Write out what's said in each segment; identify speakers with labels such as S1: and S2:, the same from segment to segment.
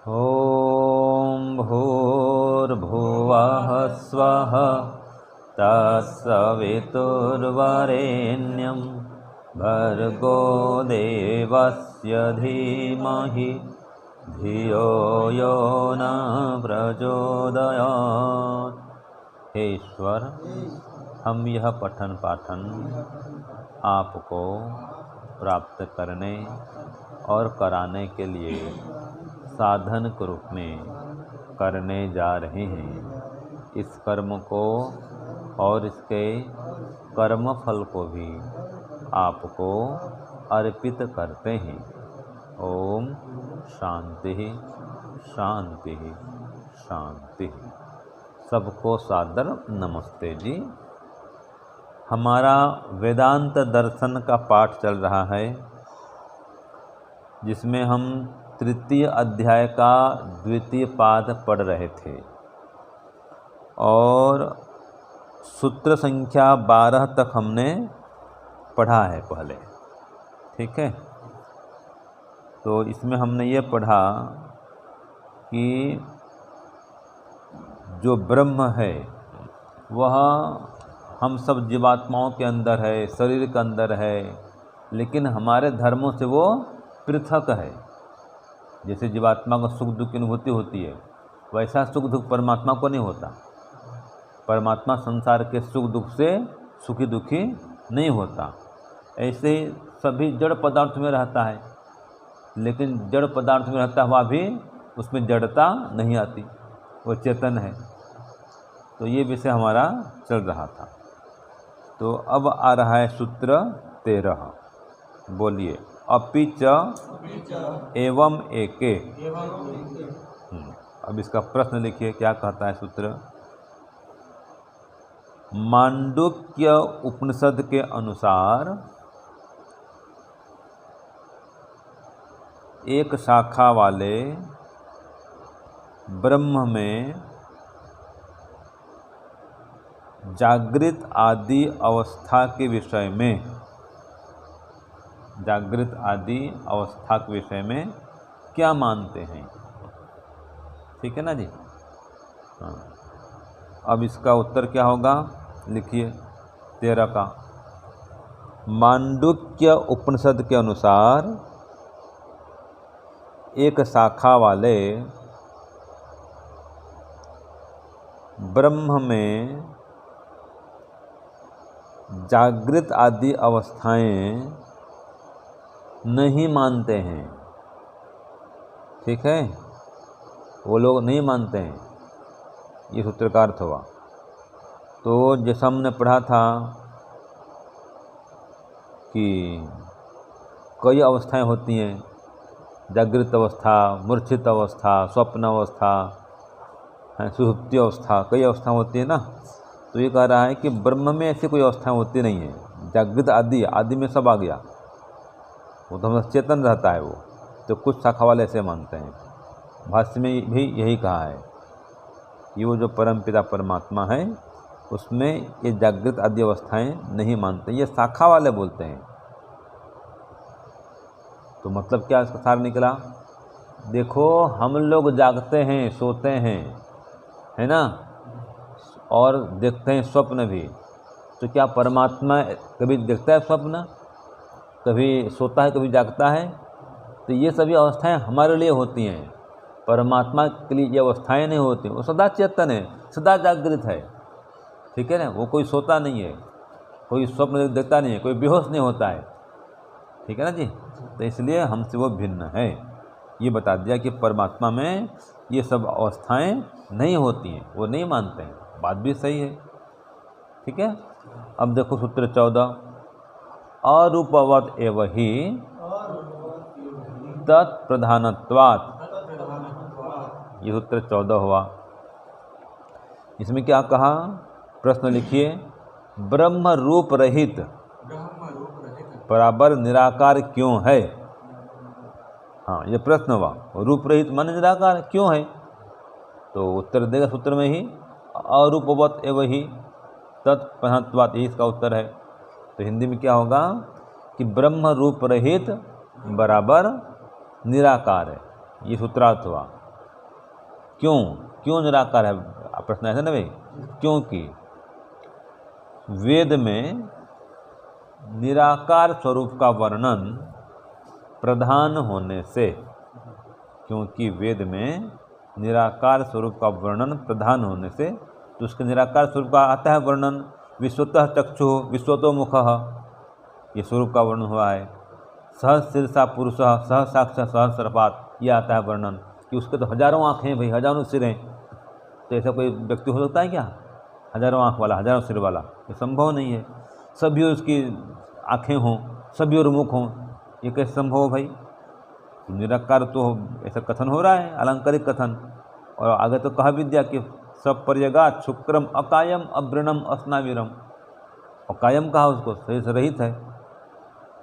S1: ॐ भूर्भुवः स्वः तत्सवितुर्वरेण्यं भर्गो देवस्य धीमहि धियो यो न प्रचोदयात्। हे ईश्वर, हम यह पठन पाठन आपको प्राप्त करने और कराने के लिए साधन के रूप में करने जा रहे हैं। इस कर्म को और इसके कर्म फल को भी आपको अर्पित करते हैं। ओम शांति शांति शांति। सबको सादर नमस्ते जी। हमारा वेदांत दर्शन का पाठ चल रहा है, जिसमें हम तृतीय अध्याय का द्वितीय पाद पढ़ रहे थे और सूत्र संख्या 12 तक हमने पढ़ा है पहले। ठीक है, तो इसमें हमने ये पढ़ा कि जो ब्रह्म है वह हम सब जीवात्माओं के अंदर है, शरीर के अंदर है, लेकिन हमारे धर्मों से वो पृथक है। जैसे जीवात्मा को सुख दुख की अनुभूति होती है, वैसा सुख दुख परमात्मा को नहीं होता। परमात्मा संसार के सुख दुख से सुखी दुखी नहीं होता। ऐसे ही सभी जड़ पदार्थ में रहता है, लेकिन जड़ पदार्थ में रहता हुआ भी उसमें जड़ता नहीं आती, वो चेतन है। तो ये विषय हमारा चल रहा था। तो अब आ रहा है सूत्र 13। बोलिए। अपि च एवं एके। अब इसका प्रश्न लिखिए, क्या कहता है सूत्र। मांडुक्य उपनिषद के अनुसार एक शाखा वाले ब्रह्म में जागृत आदि अवस्था के विषय में, जागृत आदि अवस्था के विषय में क्या मानते हैं। ठीक है ना जी। हाँ, अब इसका उत्तर क्या होगा, लिखिए 13 का। मांडुक्य उपनिषद के अनुसार एक शाखा वाले ब्रह्म में जागृत आदि अवस्थाएं नहीं मानते हैं। ठीक है, वो लोग नहीं मानते हैं, ये सूत्र का अर्थ हुआ। तो जैसा हमने पढ़ा था कि कई अवस्थाएं होती हैं, जागृत अवस्था, मूर्छित अवस्था, स्वप्न अवस्था, सुषुप्ति अवस्था, कई अवस्था होती है ना। तो ये कह रहा है कि ब्रह्म में ऐसी कोई अवस्थाएं होती नहीं है। जागृत आदि, आदि में सब आ गया, वो तो हम चेतन रहता है वो। तो कुछ शाखा वाले ऐसे मानते हैं। भाष्य में भी यही कहा है कि वो जो परमपिता परमात्मा है उसमें ये जागृत आदि अवस्थाएं नहीं मानते, ये शाखा वाले बोलते हैं। तो मतलब क्या इसका सार निकला। देखो, हम लोग जागते हैं, सोते हैं, है ना, और देखते हैं स्वप्न भी। तो क्या परमात्मा कभी देखता है स्वप्न, कभी सोता है, कभी जागता है? तो ये सभी अवस्थाएं हमारे लिए होती हैं, परमात्मा के लिए ये अवस्थाएं नहीं होती। वो सदा चेतन है, सदा जागृत है। ठीक है ना, वो कोई सोता नहीं है, कोई स्वप्न देखता नहीं है, कोई बेहोश नहीं होता है। ठीक है ना जी। तो इसलिए हमसे वो भिन्न है। ये बता दिया कि परमात्मा में ये सब अवस्थाएं नहीं होती हैं, वो नहीं मानते हैं। बात भी सही है। ठीक है। अब देखो सूत्र 14। अरूपवत एव हि तत्प्रधानत्वात्। ये सूत्र 14 हुआ। इसमें क्या कहा, प्रश्न लिखिए। ब्रह्म रूप रहित बराबर निराकार क्यों है। हाँ, ये प्रश्न हुआ। रूप रहित मन निराकार क्यों है। तो उत्तर देगा सूत्र में ही, अरूपवत एव हि तत्प्रधानत्वात्, यही इसका उत्तर है। तो हिंदी में क्या होगा कि ब्रह्म रूप रहित बराबर निराकार है, ये सूत्रार्थ हुआ। क्यों क्यों निराकार है, प्रश्न ऐसा ना भाई, क्योंकि वेद में निराकार स्वरूप का वर्णन प्रधान होने से, क्योंकि वेद में निराकार स्वरूप का वर्णन प्रधान होने से, तो उसके निराकार स्वरूप का आता है वर्णन। विश्वतः चक्षु विश्वतो मुखः, ये स्वरूप का वर्णन हुआ है। सहज शीर्षा पुरुषः सह साक्षात् सहज सर्पात्, ये आता है वर्णन कि उसके तो हजारों आँखें हैं भाई, हजारों सिर हैं। तो ऐसा कोई व्यक्ति हो सकता है क्या, हजारों आँख वाला, हजारों सिर वाला? ये संभव नहीं है। सभी उसकी आँखें हों, सभी और मुख हों, ये कैसे संभव हो भाई? निराकार तो ऐसा कथन हो रहा है, अलंकारिक कथन। और आगे तो कहा विद्या कि सब पर्यगात शुक्रम अकायम अवृणम अस्नाविरम, और कायम कहा उसको, शरीर से रहित है।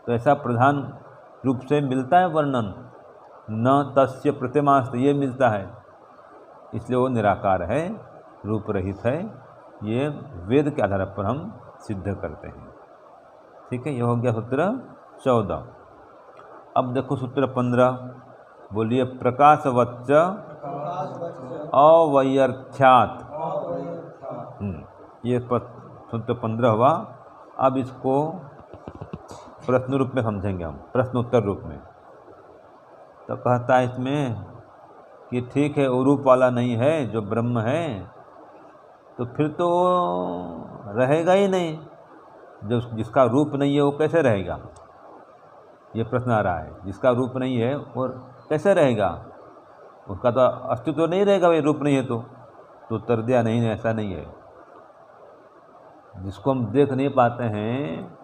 S1: तो ऐसा प्रधान रूप से मिलता है वर्णन, न तस्य प्रतिमास्त, ये मिलता है, इसलिए वो निराकार है, रूप रहित है। ये वेद के आधार पर हम सिद्ध करते हैं। ठीक है, ये हो गया सूत्र 14। अब देखो सूत्र 15, बोलिए प्रकाशवच्च अवैयर्थ्यात्। ये सूत्र 15 हुआ। अब इसको प्रश्न रूप में समझेंगे हम, प्रश्नोत्तर रूप में। तो कहता है इसमें कि ठीक है, वो रूप वाला नहीं है जो ब्रह्म है, तो फिर तो रहेगा ही नहीं। जो जिसका रूप नहीं है वो कैसे रहेगा, ये प्रश्न आ रहा है। जिसका रूप नहीं है वो कैसे रहेगा, उसका तो अस्तित्व नहीं रहेगा भाई, रूप नहीं है तो उत्तर दिया नहीं, ऐसा नहीं है। जिसको हम देख नहीं पाते हैं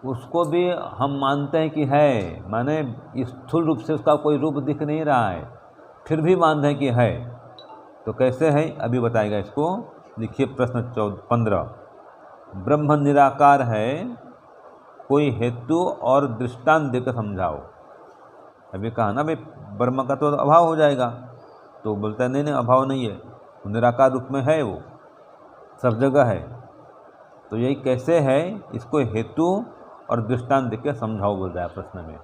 S1: उसको भी हम मानते हैं कि है, माने स्थूल रूप से उसका कोई रूप दिख नहीं रहा है, फिर भी मानते हैं कि है। तो कैसे है, अभी बताएगा इसको। लिखिए प्रश्न 15, ब्रह्म निराकार है, कोई हेतु और दृष्टांत देकर समझाओ। अभी कहा ना भाई ब्रह्म का तो अभाव हो जाएगा, तो बोलता है नहीं नहीं अभाव नहीं है, निराकार रूप में है, वो सब जगह है। तो यही कैसे है, इसको हेतु और दृष्टांत देकर समझाओ बोल रहा है प्रश्न में।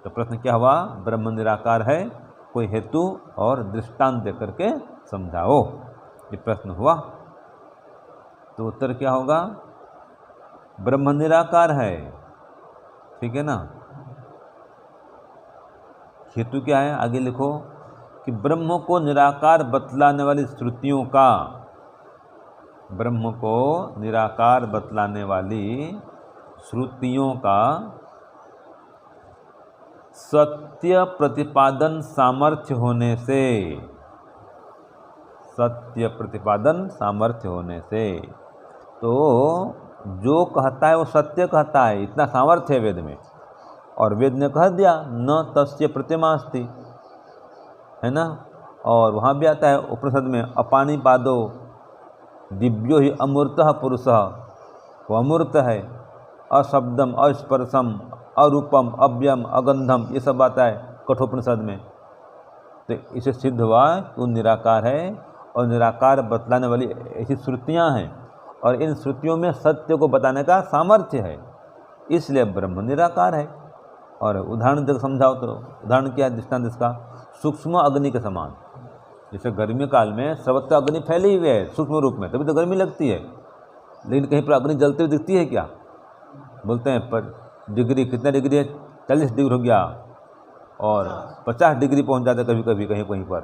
S1: तो प्रश्न क्या हुआ, ब्रह्म निराकार है, कोई हेतु और दृष्टांत देकर के समझाओ, ये प्रश्न हुआ। तो उत्तर क्या होगा, ब्रह्म निराकार है, ठीक है ना। हेतु क्या है, आगे लिखो कि ब्रह्म को निराकार बतलाने वाली श्रुतियों का, ब्रह्म को निराकार बतलाने वाली श्रुतियों का सत्य प्रतिपादन सामर्थ्य होने से, सत्य प्रतिपादन सामर्थ्य होने से, तो जो कहता है वो सत्य कहता है, इतना सामर्थ्य है वेद में। और वेद ने कह दिया न तस्य प्रतिमास्ति, है ना। और वहाँ भी आता है उपनिषद में अपानिपादो दिव्यो ही अमूर्तः पुरुषः, वो अमूर्त है, अशब्दम अस्पर्शम अरूपम अव्यम अगंधम, ये सब आता है कठोपनिषद में। तो इसे सिद्ध हुआ कि वो निराकार है, और निराकार बतलाने वाली ऐसी श्रुतियाँ हैं, और इन श्रुतियों में सत्य को बताने का सामर्थ्य है, इसलिए ब्रह्म निराकार है। और उदाहरण देकर समझाओ, तो उदाहरण क्या है, दृष्टांत इसका, सूक्ष्म अग्नि के समान। जैसे गर्मी काल में सर्वत्र अग्नि फैली हुई है सूक्ष्म रूप में, तभी तो गर्मी लगती है, लेकिन कहीं पर अग्नि जलते हुए दिखती है क्या? बोलते हैं पर डिग्री, कितना डिग्री है, 40 डिग्री हो गया, और 50 डिग्री पहुंच जाता कभी कभी कहीं कहीं पर।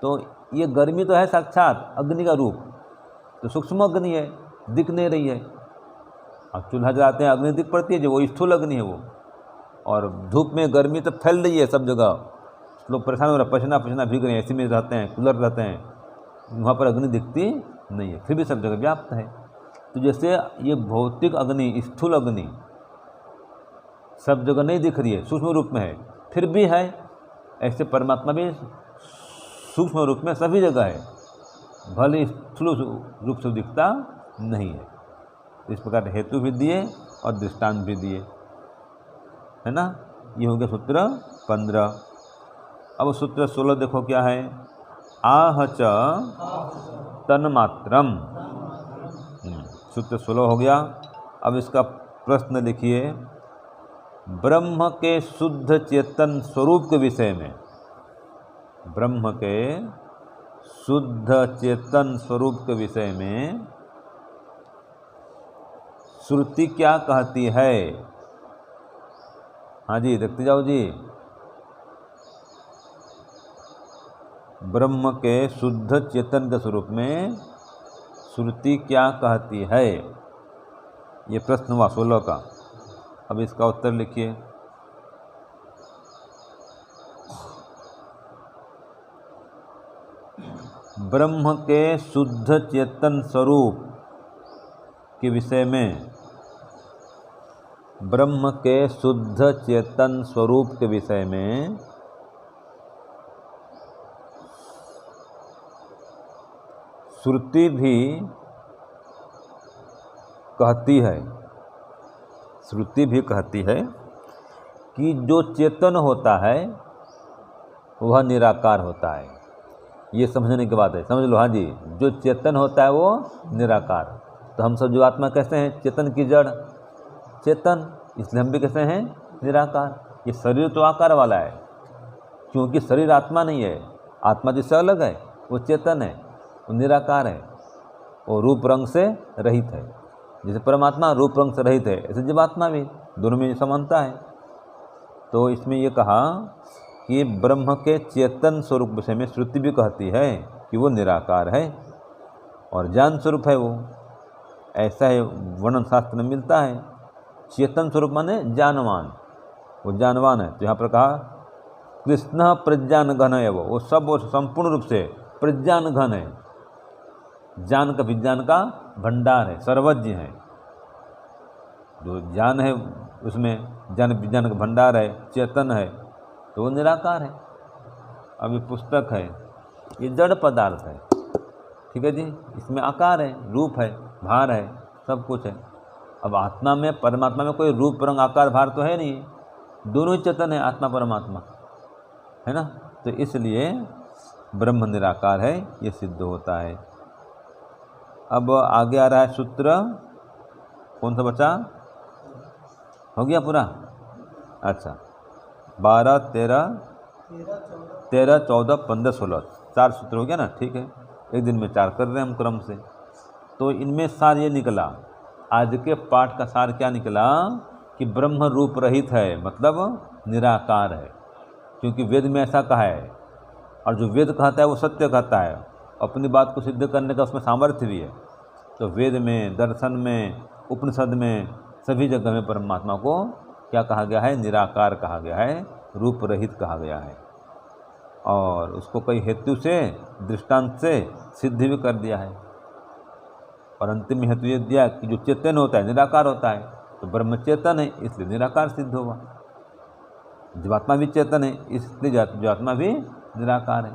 S1: तो ये गर्मी तो है साक्षात अग्नि का रूप, तो सूक्ष्म अग्नि है, दिख नहीं रही है। अब चूल्हा जलाते हैं अग्नि दिख पड़ती है, जो वो स्थूल अग्नि है वो। और धूप में गर्मी तो फैल रही है सब जगह, लोग परेशान हो रहे हैं, पसीना पसीना भीग रहे हैं, ऐसे में रहते हैं, कूलर रहते हैं, वहाँ पर अग्नि दिखती नहीं है, फिर भी सब जगह व्याप्त है। तो जैसे ये भौतिक अग्नि, स्थूल अग्नि सब जगह नहीं दिख रही है, सूक्ष्म रूप में है, फिर भी है, ऐसे परमात्मा भी सूक्ष्म रूप में सभी जगह है, भले स्थूल रूप से दिखता नहीं है। इस प्रकार हेतु भी दिए और दृष्टांत भी दिए, है ना। ये हो गया सूत्र 15। अब सूत्र 16 देखो क्या है, आह च तन्मात्रम। सूत्र 16 हो गया। अब इसका प्रश्न लिखिए, ब्रह्म के शुद्ध चेतन स्वरूप के विषय में ब्रह्म के शुद्ध चेतन स्वरूप के विषय में श्रुति क्या कहती है? हाँ जी, देखते जाओ जी। ब्रह्म के शुद्ध चेतन के स्वरूप में श्रुति क्या कहती है? ये प्रश्न हुआ 16 का। अब इसका उत्तर लिखिए। ब्रह्म के शुद्ध चेतन स्वरूप के विषय में, ब्रह्म के शुद्ध चेतन स्वरूप के विषय में श्रुति भी कहती है, श्रुति भी कहती है कि जो चेतन होता है वह निराकार होता है। ये समझने की बात है, समझ लो। हाँ जी, जो चेतन होता है वो निराकार। तो हम सब जो आत्मा कैसे हैं? चेतन की जड़ चेतन, इसलिए हम भी कैसे हैं? निराकार। ये शरीर तो आकार वाला है, क्योंकि शरीर आत्मा नहीं है। आत्मा जिससे अलग है वो चेतन है, वो निराकार है, वो रूप रंग से रहित है। जैसे परमात्मा रूप रंग से रहित है, ऐसे जीवात्मा भी, दोनों में समानता है। तो इसमें ये कहा कि ब्रह्म के चेतन स्वरूप विषय में श्रुति भी कहती है कि वो निराकार है और ज्ञान स्वरूप है। वो ऐसा है, वर्णन शास्त्र में मिलता है। चेतन स्वरूप माने ज्ञानवान, वो ज्ञानवान है। तो यहाँ पर कहा कृष्ण प्रज्ञान घन है, वो सब वो संपूर्ण रूप से प्रज्ञान घन है। ज्ञान का विज्ञान का भंडार है, सर्वज्ञ है। जो ज्ञान है उसमें ज्ञान विज्ञान का भंडार है, चेतन है, तो वो निराकार है। अब ये पुस्तक है, ये जड़ पदार्थ है, ठीक है जी। इसमें आकार है, रूप है, भार है, सब कुछ है। अब आत्मा में, परमात्मा में कोई रूप रंग आकार भार तो है नहीं, दोनों ही चेतन है, आत्मा परमात्मा, है ना। तो इसलिए ब्रह्म निराकार है, ये सिद्ध होता है। अब आगे आ रहा है सूत्र, कौन सा बचा? हो गया पूरा? अच्छा, 12, 13, 14, 15, 16, 4 सूत्र हो गया ना, ठीक है। एक दिन में 4 कर रहे हैं हम क्रम से। तो इनमें सार ये निकला, आज के पाठ का सार क्या निकला कि ब्रह्म रूप रहित है, मतलब निराकार है। क्योंकि वेद में ऐसा कहा है, और जो वेद कहता है वो सत्य कहता है, अपनी बात को सिद्ध करने का उसमें सामर्थ्य भी है। तो वेद में, दर्शन में, उपनिषद में, सभी जगह में परमात्मा को क्या कहा गया है? निराकार कहा गया है, रूप रहित कहा गया है। और उसको कई हेतु से, दृष्टांत से सिद्ध भी कर दिया है। और अंतिम हेतु ये दिया कि जो चेतन होता है निराकार होता है, तो ब्रह्म चेतन है इसलिए निराकार सिद्ध होगा। जीवात्मा भी चेतन है इसलिए जीवात्मा भी निराकार है।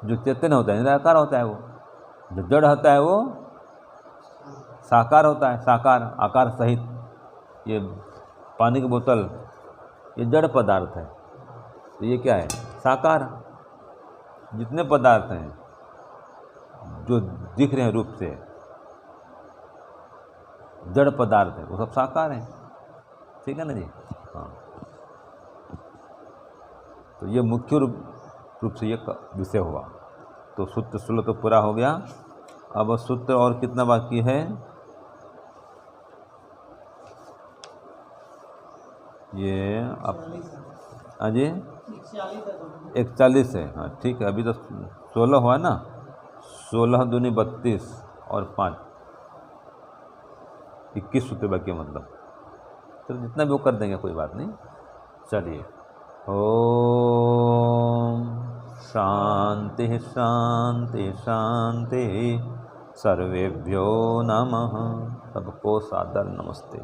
S1: जो चेतन होता है निराकार होता है, वो जो जड़ होता है वो साकार होता है, साकार आकार सहित। ये पानी की बोतल, ये जड़ पदार्थ है, तो ये क्या है? साकार। जितने पदार्थ हैं जो दिख रहे हैं रूप से, जड़ पदार्थ है, वो सब साकार हैं, ठीक है ना जी। हाँ, तो ये मुख्य रूप से ये विषय हुआ। तो सूत्र 16 तो पूरा हो गया। अब सूत्र और कितना बाकी है? ये अब अजय 41 है। हाँ ठीक है, अभी तो 16 हुआ ना, 16 दूनी 32 और 5 21 सूत्र बाकी, मतलब तो जितना भी वो कर देंगे, कोई बात नहीं। चलिए, ओम शांति शांति शांति, सर्वेभ्यो नमः। सबको सादर नमस्ते।